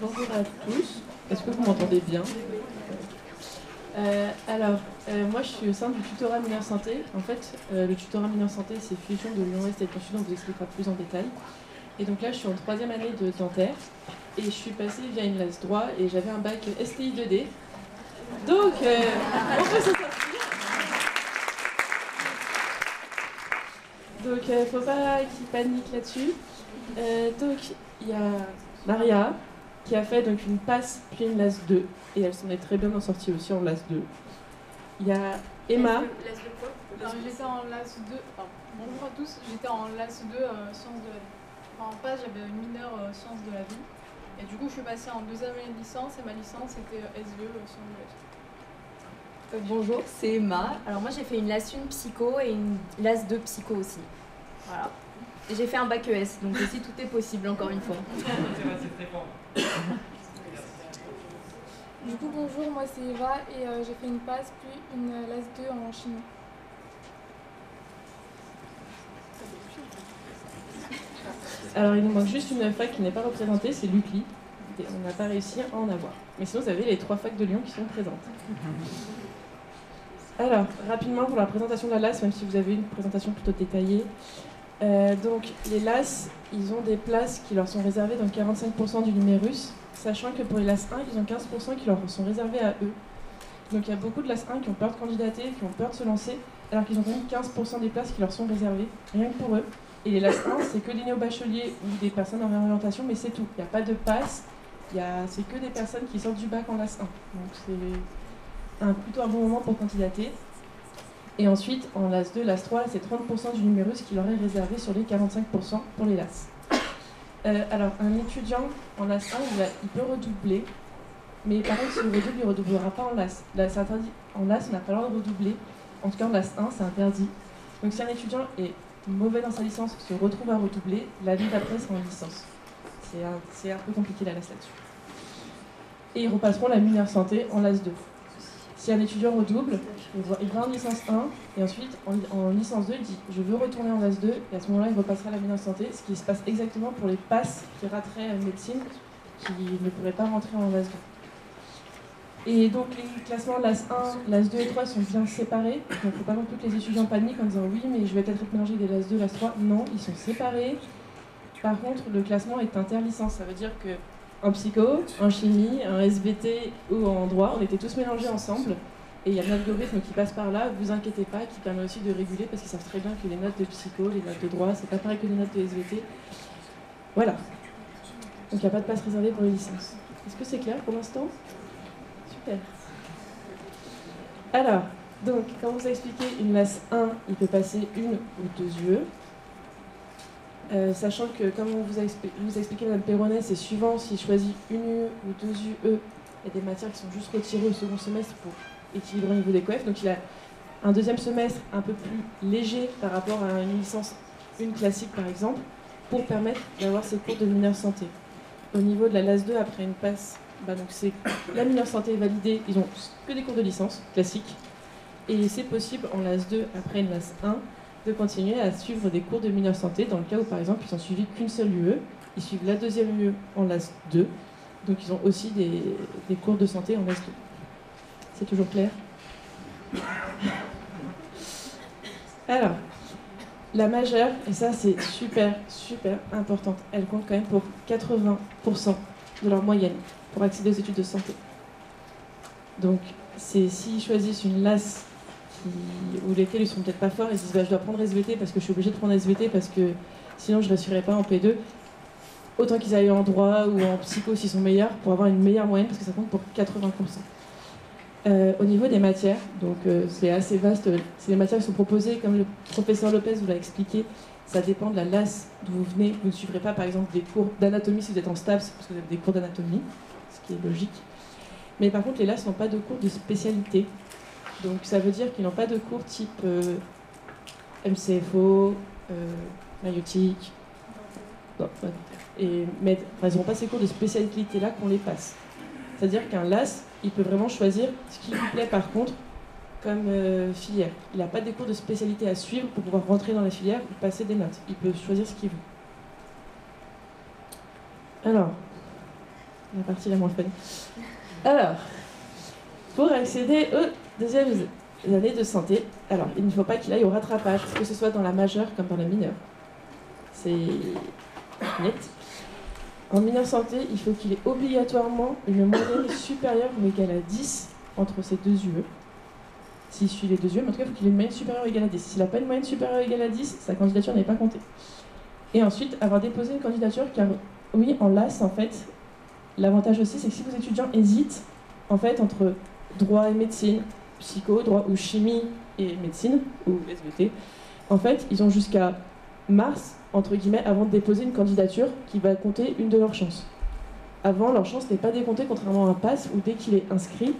Bonjour à tous. Est-ce que vous m'entendez bien? Moi je suis au sein du tutorat mineur santé. En fait, le tutorat mineur santé, c'est fusion de Lyon-Est et de Lyon-Sud, on vous expliquera plus en détail. Et donc là, je suis en troisième année de dentaire et je suis passée via une LAS droit et j'avais un bac STI 2D. Donc, on peut s'en sortir. Donc, faut pas qu'ils paniquent là-dessus. Donc, il y a Maria qui a fait donc une passe puis une LAS 2 et elle s'en est très bien en sortie aussi en LAS 2. Il y a Emma. LAS de quoi? J'étais en LAS 2. Bonjour à tous, j'étais en LAS 2 sciences de la vie. Enfin, en passe, j'avais une mineure sciences de la vie. Et du coup, je suis passée en deuxième année de licence et ma licence était SVE sciences de la vie. Bonjour, c'est Emma. Alors moi j'ai fait une LAS 1 psycho et une LAS 2 psycho aussi. Voilà. Et j'ai fait un bac ES, donc aussi tout est possible encore une fois. Du coup bonjour, moi c'est Eva et j'ai fait une passe puis une LAS 2 en chimie. Alors il nous manque juste une fac qui n'est pas représentée, c'est l'UCLI. Et on n'a pas réussi à en avoir. Mais sinon vous avez les 3 facs de Lyon qui sont présentes. Alors, rapidement pour la présentation de la LAS, même si vous avez une présentation plutôt détaillée. Donc les LAS, ils ont des places qui leur sont réservées dans 45% du numérus, sachant que pour les LAS 1, ils ont 15% qui leur sont réservés à eux. Donc il y a beaucoup de LAS 1 qui ont peur de candidater, qui ont peur de se lancer, alors qu'ils ont quand même 15% des places qui leur sont réservées, rien que pour eux. Et les LAS 1, c'est que des néo-bacheliers ou des personnes en réorientation, mais c'est tout. Il n'y a pas de passe, c'est que des personnes qui sortent du bac en LAS 1. Donc c'est plutôt un bon moment pour candidater. Et ensuite, en LAS 2, LAS 3, c'est 30% du numérus qui leur est réservé sur les 45% pour les LAS. Alors, un étudiant en LAS 1, il peut redoubler, mais par contre, s'il redouble, il ne redoublera pas en LAS. Là, c'est interdit. En LAS, on n'a pas le droit de redoubler. En tout cas, en LAS 1, c'est interdit. Donc, si un étudiant est mauvais dans sa licence, se retrouve à redoubler, l'année d'après sera en licence. C'est un peu compliqué la LAS là-dessus. Et ils repasseront la mineure santé en LAS 2. Si un étudiant redouble, il va en licence 1 et ensuite en licence 2, il dit je veux retourner en LAS 2 et à ce moment-là il repassera la mineure santé, ce qui se passe exactement pour les passes qui rateraient médecine qui ne pourraient pas rentrer en LAS 2. Et donc les classements LAS 1, LAS 2 et 3 sont bien séparés, donc il ne faut pas non plus que les étudiants paniquent en disant oui mais je vais peut-être être mélangé des LAS 2, LAS 3. Non, ils sont séparés. Par contre le classement est interlicence, ça veut dire que en psycho, en chimie, en SVT ou en droit, on était tous mélangés ensemble. Et il y a un algorithme qui passe par là, vous inquiétez pas, qui permet aussi de réguler parce qu'ils savent très bien que les notes de psycho, les notes de droit, c'est pas pareil que les notes de SVT. Voilà. Donc il n'y a pas de place réservée pour les licences. Est-ce que c'est clair pour l'instant? Super. Alors, donc, comme on vous a expliqué, une LAS 1, il peut passer une ou 2 UE. Sachant que, comme on vous a expliqué, Mme Perronnet, c'est suivant s'il choisit une UE ou 2 UE, il y a des matières qui sont juste retirées au second semestre pour équilibrer au niveau des coefs. Donc il a un deuxième semestre un peu plus léger par rapport à une licence, une classique par exemple, pour permettre d'avoir ses cours de mineure santé. Au niveau de la LAS 2, après une passe, donc c'est la mineure santé est validée, ils ont que des cours de licence classiques. Et c'est possible en LAS 2, après une LAS 1, de continuer à suivre des cours de mineure santé, dans le cas où par exemple ils n'ont suivi qu'une seule UE, ils suivent la deuxième UE en LAS 2, donc ils ont aussi des cours de santé en LAS 2. C'est toujours clair? Alors, la majeure, et ça c'est super, super importante, elle compte quand même pour 80% de leur moyenne pour accéder aux études de santé. Donc, s'ils choisissent une LAS ou lesquels ils sont peut-être pas forts, ils se disent bah, je dois prendre SVT parce que je suis obligée de prendre SVT parce que sinon je ne réussirai pas en P2, autant qu'ils aillent en droit ou en psycho s'ils sont meilleurs pour avoir une meilleure moyenne parce que ça compte pour 80%. Au niveau des matières, donc c'est assez vaste, c'est les matières qui sont proposées, comme le professeur Lopez vous l'a expliqué, ça dépend de la LAS d'où vous venez. Vous ne suivrez pas par exemple des cours d'anatomie si vous êtes en STAPS, parce que vous avez des cours d'anatomie, ce qui est logique. Mais par contre les LAS n'ont pas de cours de spécialité. Donc ça veut dire qu'ils n'ont pas de cours type MCFO, maïotique, mais ils n'auront pas ces cours de spécialité-là qu'on les passe. C'est-à-dire qu'un LAS, il peut vraiment choisir ce qui lui plaît par contre comme filière. Il n'a pas des cours de spécialité à suivre pour pouvoir rentrer dans la filière ou passer des notes. Il peut choisir ce qu'il veut. Alors, la partie la moins fun. Alors, pour accéder aux deuxièmes années de santé, alors il ne faut pas qu'il aille au rattrapage, que ce soit dans la majeure comme dans la mineure. C'est net. En mineure santé, il faut qu'il ait obligatoirement une moyenne supérieure ou égale à 10 entre ces deux UE. S'il suit les deux UE, mais en tout cas, il faut qu'il ait une moyenne supérieure ou égale à 10. S'il n'a pas une moyenne supérieure ou égale à 10, sa candidature n'est pas comptée. Et ensuite, avoir déposé une candidature, car oui, en LAS, en fait, l'avantage aussi, c'est que si vos étudiants hésitent, en fait, entre droit et médecine, psycho, droit ou chimie et médecine, ou SVT, en fait, ils ont jusqu'à mars, entre guillemets, avant de déposer une candidature qui va compter une de leurs chances. Avant, leur chance n'est pas décomptée, contrairement à un PASS, où dès qu'il est inscrit,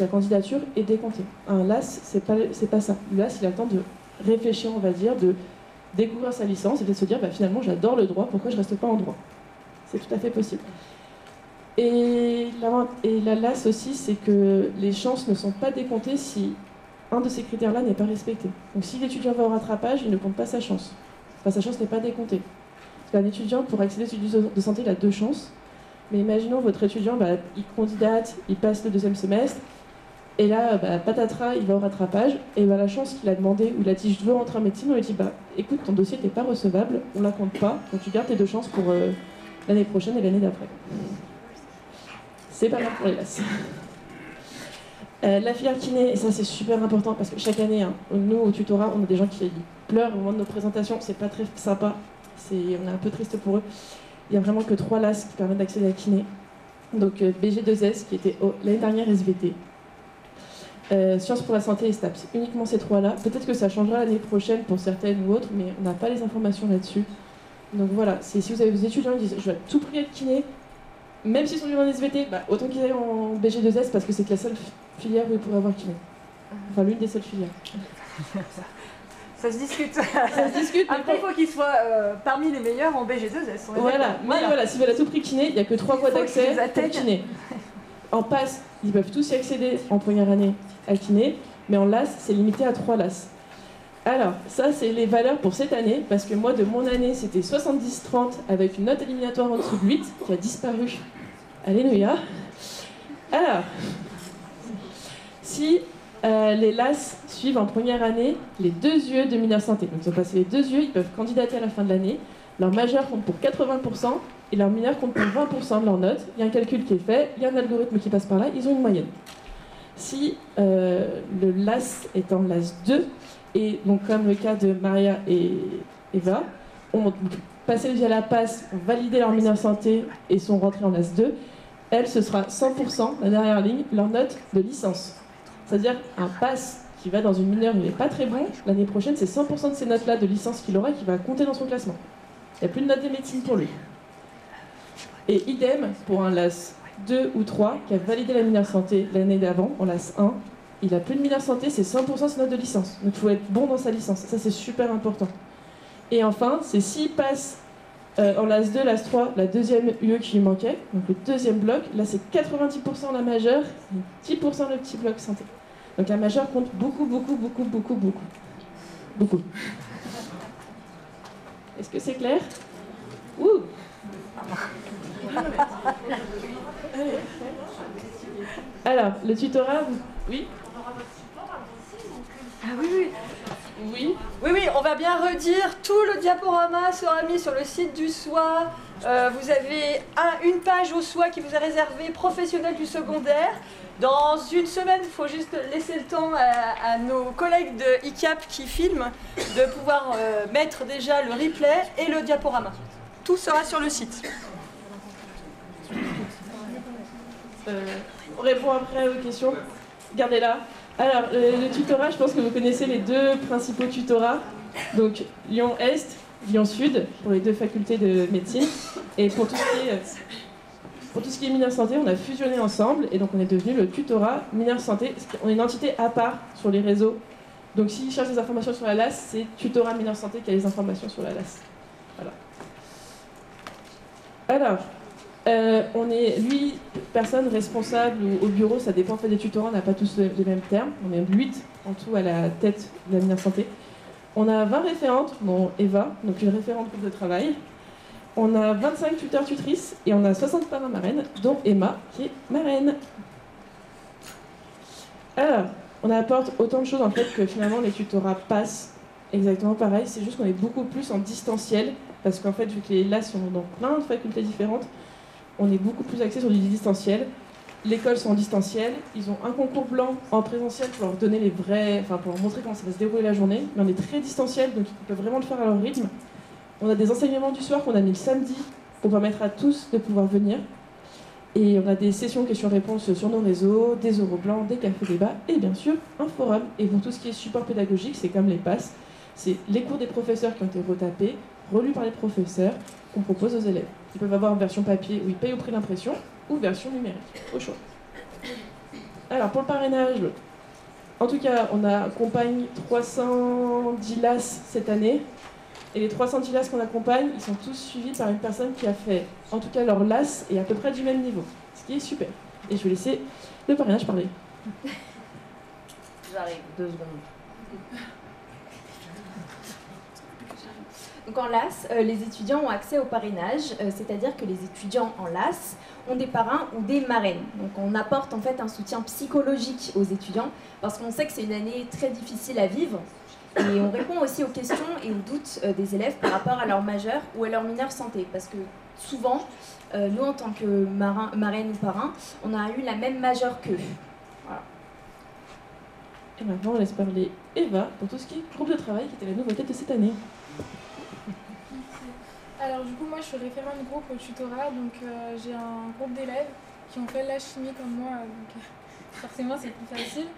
la candidature est décomptée. Un LAS, c'est pas ça. Le LAS, il a le temps de réfléchir, on va dire, de découvrir sa licence et de se dire, bah, finalement, j'adore le droit, pourquoi je reste pas en droit? C'est tout à fait possible. Et la LAS aussi, c'est que les chances ne sont pas décomptées si un de ces critères-là n'est pas respecté. Donc si l'étudiant va au rattrapage, il ne compte pas sa chance. Enfin, sa chance n'est pas décomptée. Parce qu'un étudiant, pour accéder aux études de santé, il a 2 chances. Mais imaginons votre étudiant, bah, il candidate, il passe le 2e semestre, et là, bah, patatras, il va au rattrapage, et bah, la chance qu'il a demandé, ou il a dit je veux rentrer en médecine, on lui dit bah écoute, ton dossier n'est pas recevable, on la compte pas, donc tu gardes tes 2 chances pour l'année prochaine et l'année d'après. C'est pas mal pour les LAS. La filière kiné, et ça c'est super important parce que chaque année, hein, nous au tutorat, on a des gens qui pleurent au moment de nos présentations, c'est pas très sympa, on est un peu triste pour eux. Il n'y a vraiment que 3 LAS qui permettent d'accéder à la kiné. Donc BG2S qui était l'année dernière SVT. Sciences pour la santé et STAPS, uniquement ces 3-là. Peut-être que ça changera l'année prochaine pour certaines ou autres, mais on n'a pas les informations là-dessus. Donc voilà, si vous avez des étudiants qui disent je veux à tout prix être kiné, même s'ils sont venus en SVT, bah, autant qu'ils aillent en BG2S parce que c'est la seule filière où ils pourraient avoir kiné. Enfin, l'une des seules filières. Ça se discute. Ça se discute. Après, il faut qu'ils soient parmi les meilleurs en BG2S. Voilà, mais voilà, s'ils veulent à tout prix kiné, il n'y a que 3 voies d'accès pour kiné. En PASS, ils peuvent tous y accéder en première année à kiné, mais en LAS, c'est limité à 3 LAS. Alors, ça, c'est les valeurs pour cette année, parce que moi, de mon année, c'était 70-30 avec une note éliminatoire en dessous de 8, qui a disparu. Alléluia. Alors, si les LAS suivent en première année les 2 UE de mineure santé, donc ils ont passé les 2 UE, ils peuvent candidater à la fin de l'année, leur majeur compte pour 80%, et leur mineur compte pour 20% de leur note. Il y a un calcul qui est fait, il y a un algorithme qui passe par là, ils ont une moyenne. Si le LAS est en LAS 2, et donc comme le cas de Maria et Eva, ont passé via la PASS, ont validé leur mineur santé et sont rentrés en LAS 2, elles, ce sera 100%, la dernière ligne, leur note de licence. C'est-à-dire un PASS qui va dans une mineure où il n'est pas très bon, l'année prochaine, c'est 100% de ces notes-là de licence qu'il aura qui va compter dans son classement. Il n'y a plus de notes de médecine pour lui. Et idem pour un LAS 2 ou 3 qui a validé la mineure santé l'année d'avant, en LAS 1, il n'a plus de mineure santé, c'est 100% ses notes de licence. Donc il faut être bon dans sa licence, ça c'est super important. Et enfin, c'est s'il passe en LAS 2, LAS 3, la deuxième UE qui lui manquait, donc le deuxième bloc, là c'est 90% la majeure et 10% le petit bloc santé. Donc la majeure compte beaucoup, beaucoup, beaucoup, beaucoup, beaucoup. Beaucoup. Est-ce que c'est clair? Ouh. Alors, le tutorat, oui? Ah oui, oui. Oui. Oui, oui, on va bien redire. Tout le diaporama sera mis sur le site du SOA. Vous avez une page au SOA qui vous est réservée professionnel du secondaire. Dans une semaine, il faut juste laisser le temps à nos collègues de ICAP qui filment de pouvoir mettre déjà le replay et le diaporama. Tout sera sur le site. On répond après aux questions. Gardez-la. Alors, le tutorat, je pense que vous connaissez les 2 principaux tutorats. Donc, Lyon-Est, Lyon-Sud, pour les 2 facultés de médecine. Et pour tout ce qui est mineur santé, on a fusionné ensemble. Et donc, on est devenu le tutorat mineur santé. On est une entité à part sur les réseaux. Donc, s'ils cherchent des informations sur la LAS, c'est tutorat mineur santé qui a les informations sur la LAS. Voilà. Alors, on est 8 personnes responsables au bureau, ça dépend en fait des tutorats, on n'a pas tous les mêmes termes. On est 8 en tout à la tête de la mineur santé. On a 20 référentes, dont Eva, donc une référente groupe de travail. On a 25 tuteurs tutrices et on a 60 parrains marraines, dont Emma, qui est marraine. Alors, on apporte autant de choses en fait que finalement les tutorats passent exactement pareil, c'est juste qu'on est beaucoup plus en distanciel, parce qu'en fait, vu que les LAS sont dans plein de facultés différentes, on est beaucoup plus axé sur du distanciel. L'école sont en distanciel, ils ont un concours blanc en présentiel pour leur donner les vrais, enfin pour leur montrer comment ça va se dérouler la journée, mais on est très distanciel, donc ils peuvent vraiment le faire à leur rythme. On a des enseignements du soir qu'on a mis le samedi pour permettre à tous de pouvoir venir. Et on a des sessions questions-réponses sur nos réseaux, des oraux blancs, des cafés débats et bien sûr un forum. Et pour tout ce qui est support pédagogique, c'est comme les passes, c'est les cours des professeurs qui ont été retapés, relus par les professeurs, qu'on propose aux élèves. Ils peuvent avoir une version papier où ils payent au prix d'impression ou version numérique, au choix. Alors pour le parrainage, en tout cas, on accompagne 310 LAS cette année. Et les 310 LAS qu'on accompagne, ils sont tous suivis par une personne qui a fait, en tout cas leur LAS, est à peu près du même niveau. Ce qui est super. Et je vais laisser le parrainage parler. J'arrive, 2 secondes. Donc en LAS, les étudiants ont accès au parrainage, c'est-à-dire que les étudiants en LAS ont des parrains ou des marraines. Donc on apporte en fait un soutien psychologique aux étudiants, parce qu'on sait que c'est une année très difficile à vivre. Et on répond aussi aux questions et aux doutes des élèves par rapport à leur majeur ou à leur mineur santé. Parce que souvent, nous en tant que marraine ou parrain, on a eu la même majeure qu'eux. Voilà. Et maintenant, on laisse parler Eva pour tout ce qui est groupe de travail, qui était la nouveauté de cette année. Alors du coup, moi je suis référente groupe au tutorat, donc j'ai un groupe d'élèves qui ont fait la chimie comme moi, donc forcément c'est plus facile.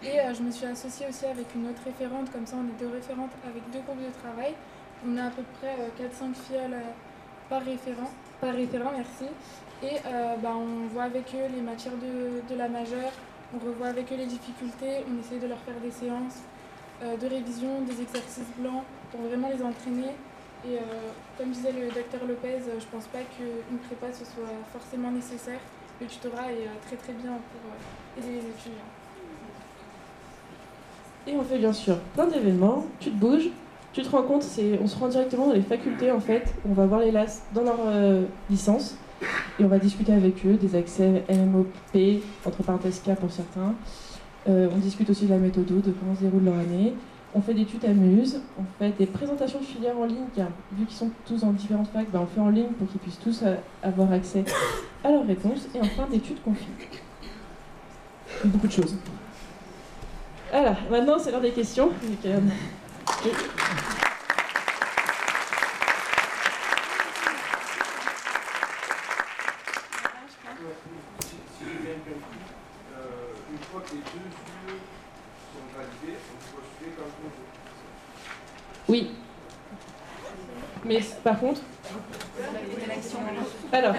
Et je me suis associée aussi avec une autre référente, comme ça on est 2 référentes avec 2 groupes de travail. On a à peu près 4-5 filles par référent, merci. Et on voit avec eux les matières de la majeure, on revoit avec eux les difficultés, on essaie de leur faire des séances de révision, des exercices blancs pour vraiment les entraîner. Et comme disait le docteur Lopez, je pense pas qu'une prépa ce soit forcément nécessaire. Le tutorat est très très bien pour aider les étudiants. Et on fait bien sûr plein d'événements, tu te bouges, tu te rends compte, on se rend directement dans les facultés en fait, on va voir les LAS dans leur licence et on va discuter avec eux des accès LMOP, entre parenthèses K pour certains. On discute aussi de la méthode, de comment se déroule leur année. On fait des tutamuse, on fait des présentations de filières en ligne, car vu qu'ils sont tous dans différentes facs, on fait en ligne pour qu'ils puissent tous avoir accès à leurs réponses. Et enfin, des tutos confis. Beaucoup de choses. Voilà, maintenant c'est l'heure des questions. Une fois que les 2 yeux sont validés, on peut postuler comme on veut. Oui. Mais par contre, alors,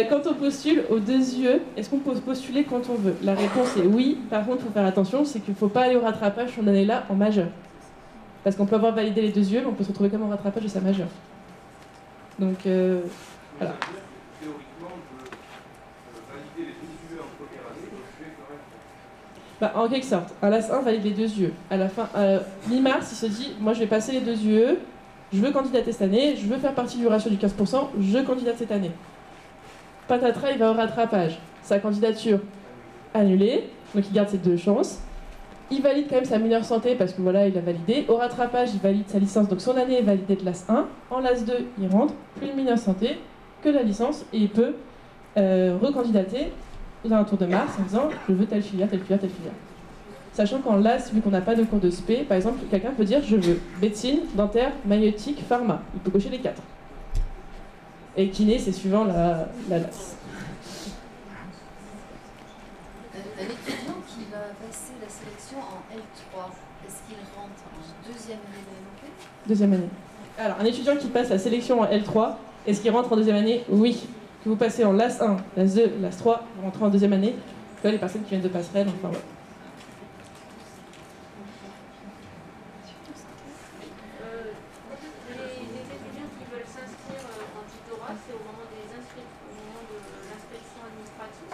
quand on postule aux 2 yeux, est-ce qu'on peut postuler quand on veut? La réponse est oui. Par contre, il faut faire attention, c'est qu'il ne faut pas aller au rattrapage son année-là en majeur. Parce qu'on peut avoir validé les 2 yeux, mais on peut se retrouver comme au rattrapage de sa majeure. Donc, voilà. Théoriquement, on peut valider les 2 yeux en première année et postuler quand même. Bah, en quelque sorte, un LAS 1 valide les 2 yeux. À la fin, mi-mars, il se dit, moi je vais passer les 2 yeux, je veux candidater cette année, je veux faire partie du ratio du 15%, je candidate cette année. Patatras, il va au rattrapage. Sa candidature annulée, donc il garde ses 2 chances. Il valide quand même sa mineure santé parce que voilà, il a validé. Au rattrapage, il valide sa licence, donc son année est validée de LAS 1. En LAS 2, il rentre, plus de mineure santé que la licence, et il peut recandidater aux alentours de mars en disant je veux telle filière, telle filière, telle filière. Sachant qu'en LAS, vu qu'on n'a pas de cours de spé, par exemple, quelqu'un peut dire je veux médecine, dentaire, maïeutique, pharma. Il peut cocher les 4. Et kiné, c'est suivant la LAS. Un étudiant qui va passer la sélection en L3, est-ce qu'il rentre en 2e année de LMOP? 2e année. Alors, un étudiant qui passe la sélection en L3, est-ce qu'il rentre en 2e année? Oui. Que vous passez en LAS 1, LAS 2, LAS 3, vous rentrez en 2e année. Là, les personnes qui viennent de passerelle, enfin voilà. Les étudiants qui veulent s'inscrire en tutorat, c'est au moment de l'inscription administrative,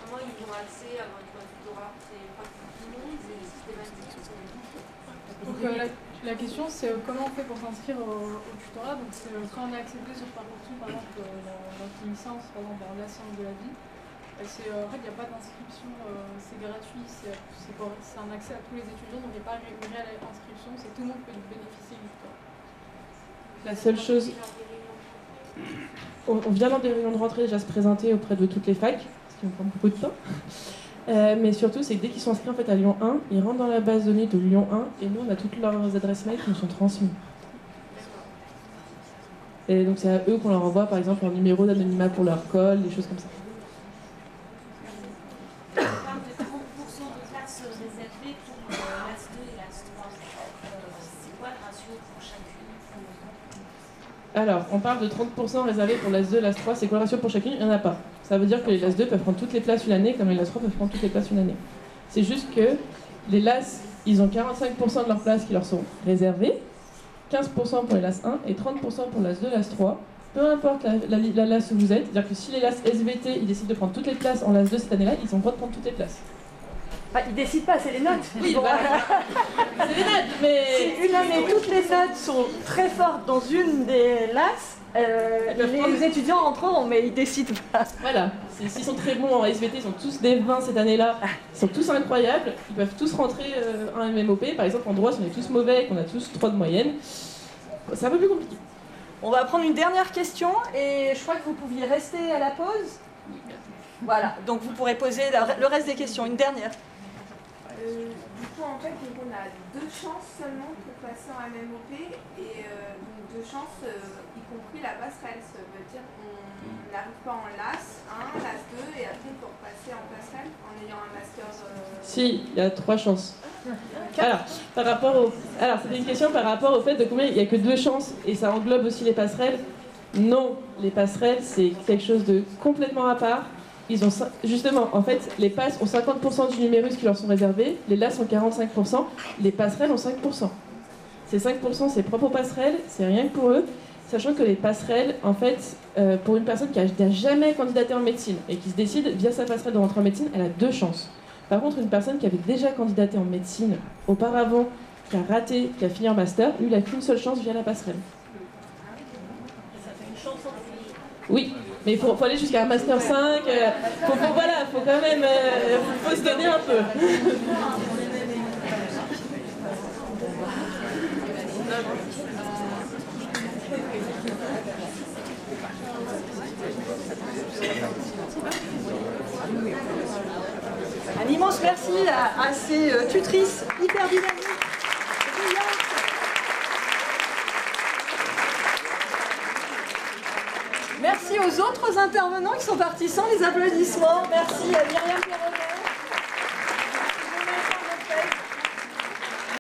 comment ils ont accès à votre tutorat? tutorat? C'est pratique tout le monde, c'est systématique? Donc la question c'est comment on fait pour s'inscrire au tutorat. Donc c'est quand on est accepté sur Parcoursup, par exemple dans notre licence, par exemple dans la science de la vie. En fait il n'y a pas d'inscription, c'est gratuit, c'est un accès à tous les étudiants, donc il n'y a pas une réelle inscription, c'est tout le monde peut bénéficier du tutorat. La seule chose, on vient dans des réunions de rentrée déjà se présenter auprès de toutes les facs, ce qui me prend beaucoup de temps. Mais surtout, c'est que dès qu'ils sont inscrits en fait, à Lyon 1, ils rentrent dans la base de données de Lyon 1 et nous, on a toutes leurs adresses mail qui nous sont transmises. Et donc, c'est à eux qu'on leur envoie, par exemple, leur numéro d'anonymat pour leur col, des choses comme ça. On parle de 30% de places réservées pour l'AS 2 et l'AS 3. C'est quoi le ratio pour chacune? Alors, on parle de 30% réservés pour l'AS 2 et l'AS 3. C'est quoi le ratio pour chacune? Il n'y en a pas. Ça veut dire que les LAS 2 peuvent prendre toutes les places une année, comme les LAS 3 peuvent prendre toutes les places une année. C'est juste que les LAS, ils ont 45% de leurs places qui leur sont réservées, 15% pour les LAS 1 et 30% pour l'AS 2 et l'AS 3. Peu importe la LAS où vous êtes, c'est-à-dire que si les LAS SVT, ils décident de prendre toutes les places en LAS 2 cette année-là, ils ont le droit de prendre toutes les places. Ah, ils décident pas, c'est les notes. Oui, Bon. c'est les notes, mais... Si une année, toutes les notes sont très fortes dans une des LAS, les étudiants entreront, mais ils décident pas. Voilà, s'ils sont très bons en SVT, ils sont tous des 20 cette année-là, ils sont tous incroyables, ils peuvent tous rentrer en MMOP. Par exemple, en droit, si on est tous mauvais et qu'on a tous 3 de moyenne, c'est un peu plus compliqué. On va prendre une dernière question et je crois que vous pouviez rester à la pause. Voilà, donc vous pourrez poser le reste des questions. Une dernière. Du coup, en fait, donc on a 2 chances seulement pour passer en MMOP et donc 2 chances, y compris la passerelle. Ça veut dire qu'on n'arrive pas en LAS 1, LAS 2 et après pour passer en passerelle en ayant un master. Si, il y a 3 chances. Alors, c'était une question par rapport au fait de combien il n'y a que 2 chances et ça englobe aussi les passerelles. Non, les passerelles, c'est quelque chose de complètement à part. Ils ont, justement, en fait, les passes ont 50% du numérus qui leur sont réservés, les LAS ont 45%, les passerelles ont 5%. Ces 5%, c'est propre aux passerelles, c'est rien que pour eux, sachant que les passerelles, en fait, pour une personne qui n'a jamais candidaté en médecine et qui se décide via sa passerelle de rentrer en médecine, elle a 2 chances. Par contre, une personne qui avait déjà candidaté en médecine auparavant, qui a raté, qui a fini en master, lui, il n'a qu'une seule chance via la passerelle. Ça fait une chance en plus. Oui. Mais il faut aller jusqu'à un Master 5, voilà, faut quand même faut se donner un peu. Un immense merci à ces tutrices hyper dynamiques. Merci aux autres intervenants qui sont partis sans les applaudissements. Merci à Myriam Perronet.